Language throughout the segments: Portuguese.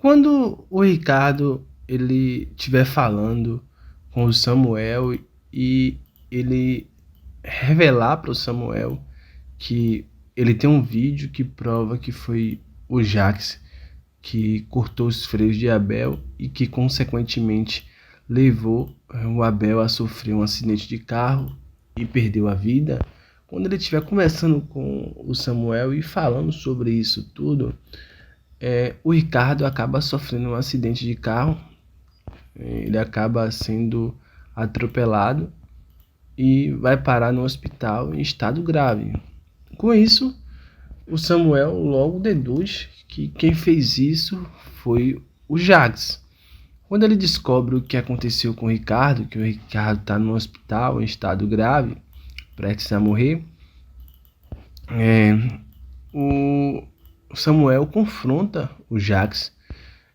Quando o Ricardo ele estiver falando com o Samuel e ele revelar para o Samuel que ele tem um vídeo que prova que foi o Jax que cortou os freios de Abel e que consequentemente levou o Abel a sofrer um acidente de carro e perdeu a vida. Quando ele estiver conversando com o Samuel e falando sobre isso tudo, o Ricardo acaba sofrendo um acidente de carro, ele acaba sendo atropelado e vai parar no hospital em estado grave. Com isso, o Samuel logo deduz que quem fez isso foi o Jax. Quando ele descobre o que aconteceu com o Ricardo, que o Ricardo está no hospital em estado grave, prestes a morrer, o Samuel confronta o Jax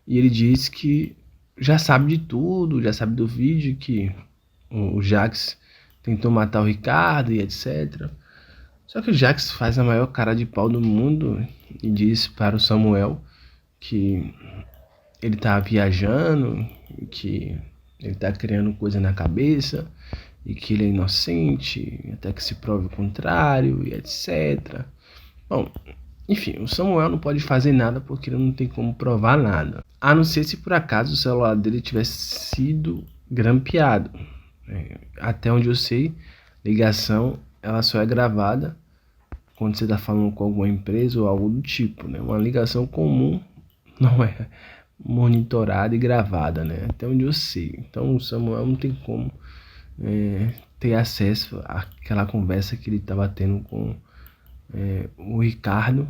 e ele diz que já sabe de tudo, já sabe do vídeo que o Jax tentou matar o Ricardo e etc. Só que o Jax faz a maior cara de pau do mundo e diz para o Samuel que ele tá viajando, que ele tá criando coisa na cabeça e que ele é inocente, até que se prove o contrário e etc. Bom, enfim, o Samuel não pode fazer nada porque ele não tem como provar nada. A não ser se por acaso o celular dele tivesse sido grampeado. Até onde eu sei, ligação ela só é gravada quando você está falando com alguma empresa ou algo do tipo, né? Uma ligação comum não é monitorada e gravada, né? Até onde eu sei. Então o Samuel não tem como ter acesso àquela conversa que ele estava tendo com o Ricardo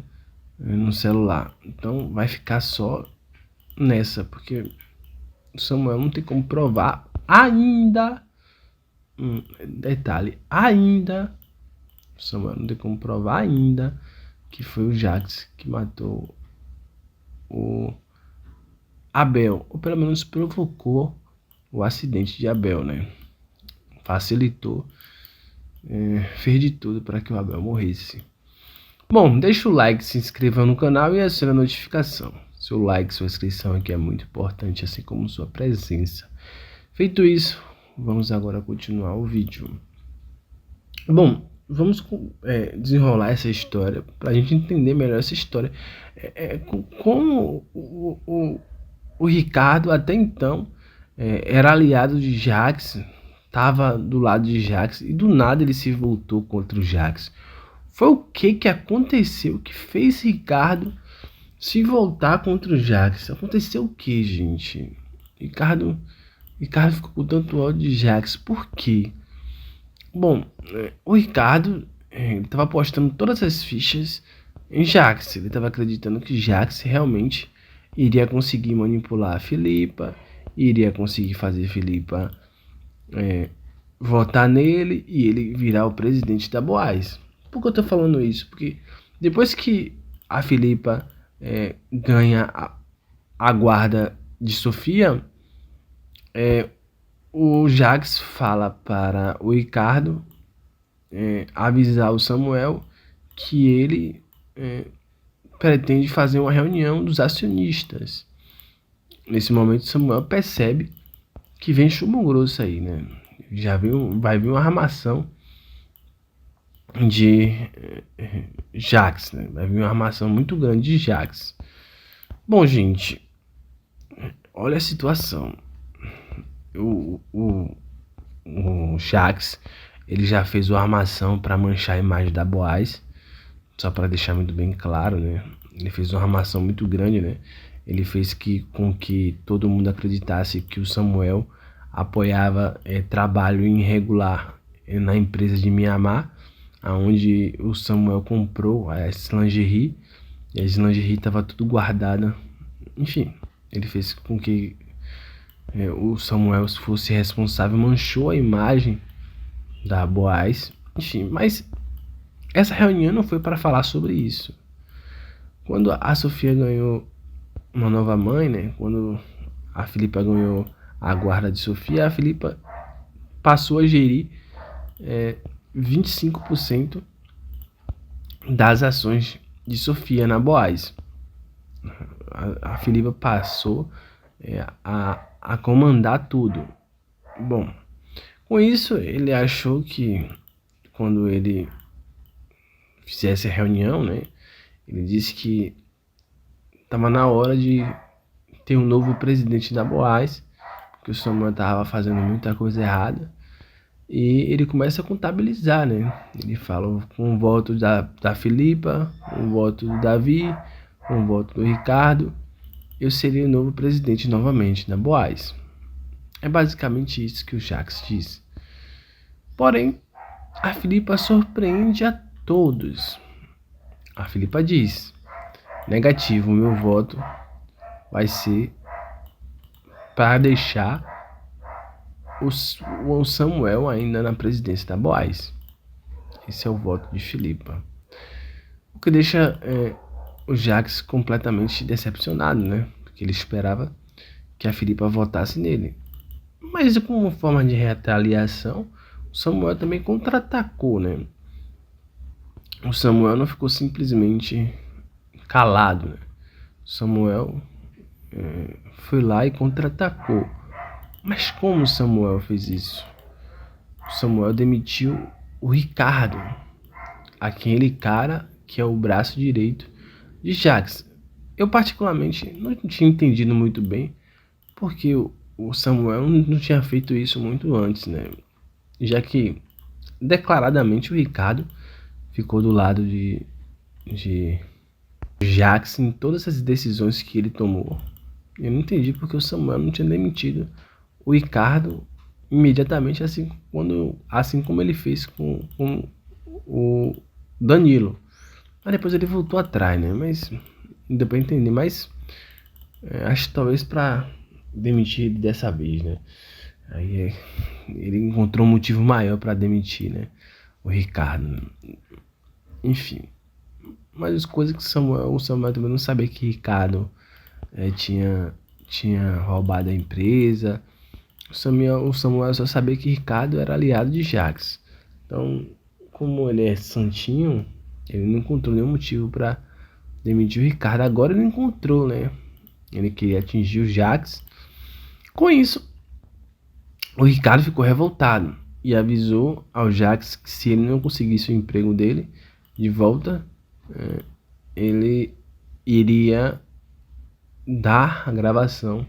no celular. Então vai ficar só nessa, porque o Samuel não tem como provar ainda. Detalhe, ainda o Samuel não tem como provar ainda que foi o Jax que matou o Abel, ou pelo menos provocou o acidente de Abel, né? Facilitou, fez de tudo para que o Abel morresse. Bom, deixa o like, se inscreva no canal e acione a notificação. Seu like, sua inscrição aqui é muito importante, assim como sua presença. Feito isso, vamos agora continuar o vídeo. Bom, vamos desenrolar essa história para a gente entender melhor essa história. Como o Ricardo até então era aliado de Jax, estava do lado de Jax e do nada ele se voltou contra o Jax. Foi o que aconteceu que fez Ricardo se voltar contra o Jax? Aconteceu o que, gente? Ricardo ficou com tanto ódio de Jax. Por quê? Bom, o Ricardo estava apostando todas as fichas em Jax. Ele estava acreditando que Jax realmente iria conseguir manipular a Filipa, iria conseguir fazer a Filipa votar nele e ele virar o presidente da Boaz. Por que eu tô falando isso? Porque depois que a Filipa ganha a guarda de Sofia, o Jax fala para o Ricardo avisar o Samuel que ele pretende fazer uma reunião dos acionistas. Nesse momento, Samuel percebe que vem chumbo grosso aí, né? Vai vir uma armação de Jax, né? Vai vir uma armação muito grande de Jax. Bom, gente, olha a situação. O Jax, ele já fez uma armação para manchar a imagem da Boaz, só para deixar muito bem claro, né? Ele fez uma armação muito grande, né? Ele fez com que todo mundo acreditasse que o Samuel apoiava trabalho irregular na empresa de Mianmar, onde o Samuel comprou as lingerie, e as lingerie estava tudo guardada. Enfim, ele fez com que o Samuel fosse responsável, manchou a imagem da Boaz. Enfim, mas essa reunião não foi para falar sobre isso. Quando a Sofia ganhou uma nova mãe, né? Quando a Filipa ganhou a guarda de Sofia, a Filipa passou a gerir 25% das ações de Sofia na Boaz. A Filipa passou a comandar tudo. Bom, com isso ele achou que quando ele fizesse a reunião, né, ele disse que estava na hora de ter um novo presidente da Boaz, que o Samuel estava fazendo muita coisa errada. E ele começa a contabilizar, né? Ele fala com o voto da Filipa, um voto do Davi, um voto do Ricardo, eu seria o novo presidente novamente da Boaz. É basicamente isso que o Jacques diz. Porém, a Filipa surpreende a todos. A Filipa diz: negativo, meu voto vai ser para deixar o Samuel ainda na presidência da Boaz. Esse é o voto de Filipa. O que deixa o Jacques completamente decepcionado, né? Porque ele esperava que a Filipa votasse nele. Mas como forma de retaliação, o Samuel também contra-atacou, né? O Samuel não ficou simplesmente calado, né? O Samuel foi lá e contra-atacou. Mas como o Samuel fez isso? O Samuel demitiu o Ricardo, aquele cara que é o braço direito de Jacques. Eu particularmente não tinha entendido muito bem porque o Samuel não tinha feito isso muito antes, né? Já que declaradamente o Ricardo ficou do lado de Jacques em todas as decisões que ele tomou. Eu não entendi porque o Samuel não tinha demitido o Ricardo imediatamente, assim como ele fez com o Danilo. Mas depois ele voltou atrás, né? Mas não deu pra entender. Mas acho que talvez pra demitir ele dessa vez, né? Aí ele encontrou um motivo maior pra demitir, né? O Ricardo. Enfim. Mas as coisas que o Samuel também não sabia que Ricardo tinha roubado a empresa. O Samuel só sabia que Ricardo era aliado de Jacques. Então, como ele é santinho, ele não encontrou nenhum motivo para demitir o Ricardo. Agora ele encontrou, né? Ele queria atingir o Jacques. Com isso, o Ricardo ficou revoltado e avisou ao Jacques que se ele não conseguisse o emprego dele de volta, ele iria dar a gravação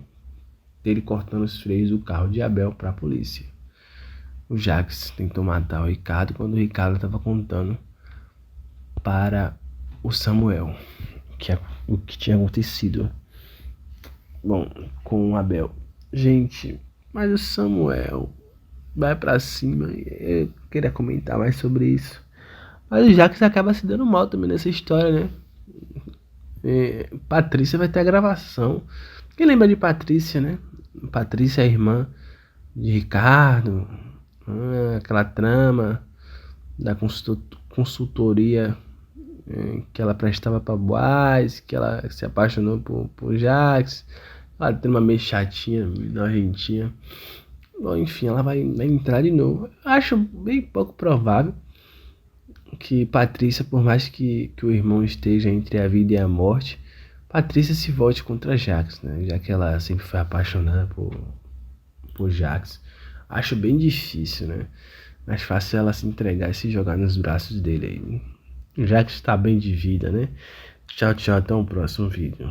dele cortando os freios do carro de Abel para a polícia. O Jacques tentou matar o Ricardo quando o Ricardo estava contando para o Samuel o que tinha acontecido, bom, com o Abel. Gente, mas o Samuel vai para cima. Eu queria comentar mais sobre isso, mas o Jacques acaba se dando mal também nessa história, né? Patrícia vai ter a gravação. Quem lembra de Patrícia, né? Patrícia é a irmã de Ricardo, aquela trama da consultoria que ela prestava para Boaz, que ela se apaixonou por Jacques, aquela trama meio chatinha, meio nojentinha. Bom, enfim, ela vai entrar de novo. Acho bem pouco provável que Patrícia, por mais que o irmão esteja entre a vida e a morte, Patrícia se volte contra Jacques, né? Já que ela sempre foi apaixonada por Jacques. Acho bem difícil, né? Mais fácil ela se entregar e se jogar nos braços dele aí. Jacques está bem de vida, né? Tchau, tchau, até o próximo vídeo.